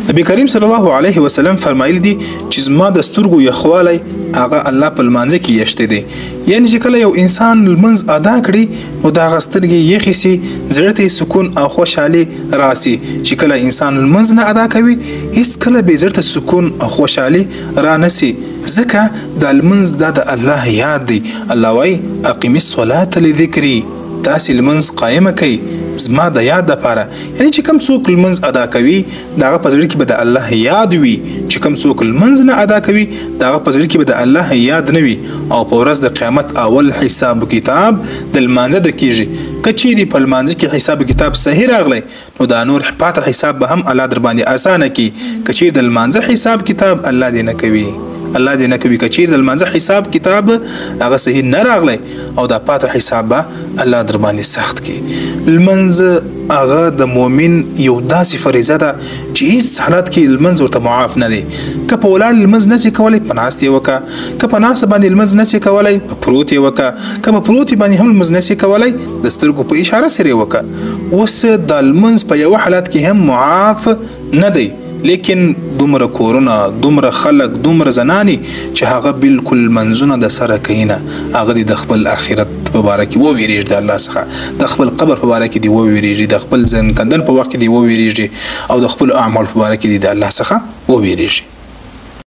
نبی کریم صلی الله علیه وسلم فرمایلی دي چې زما د سترګو یخوالی هغه الله په لمانځه کې یشته دی. یعنی چې کله یو انسان لمونځ ادا کړي نو د هغه سترګې یخې سي، زړه ته سکون او خوشحالي راسي. چې کله انسان لمونځ نه ادا کوي هیڅ کله به زړه ته سکون او خوشحالي را نسي، ځکه د لمونځ د الله یاد دی. الله وایي اقیم الصلاة لذکري، تاسې لمونځ قایمه کوي زما د یاد دپاره. یعنی چې کوم څوک لمونځ ادا کوي د هغه په زړه کې به د الله یاد وي، چې کوم څوک لمونځ نه ادا کوي د هغه په زړه کې به د الله یاد نه وي. او په ورځ د قیامت اول حساب کتاب د لمانځه د کیږي. که چیرې په لمانځه کې حساب کتاب صحیح راغلی نو دا نور پاته حساب به هم الله در باندې اسانه کړي. که چیرې د لمانځه حساب کتاب الله دې نه کوي، الله دې نه کوي، که چیرې د لمانځه حساب کتاب هغه صحیح نه راغلی او دا پاته حساب به الله در باندې سخت کړي. لمونځ هغه د مؤمن یو داسې فریضه ده چې هیڅ حالت کې لمونځ ورته معاف نه دی. که په ولاړ لمونځ نشي کولی په ناست یې وکړه، که په ناسته باندې لمونځ نشي کولی په پروت یې وکړه، که په پروت باندې هم لمونځ نشي کولی د سترګو په اشاره سره یې وکړه. اوس د لمونځ په یو حالت کې هم معاف نه دی، لیکن دومره کورونه، دومره خلک، دومره زنانی چې هغه بالکل منځونه د سره کوي نه، هغه د خپل آخرت په باره کې وویریږي د الله څخه، د خپل قبر په باره کې دی وویریږي، د خپل ځنکندن په وخت کې دی وویریږي او د خپل اعمال په باره کې دی د الله څخه وویریږي.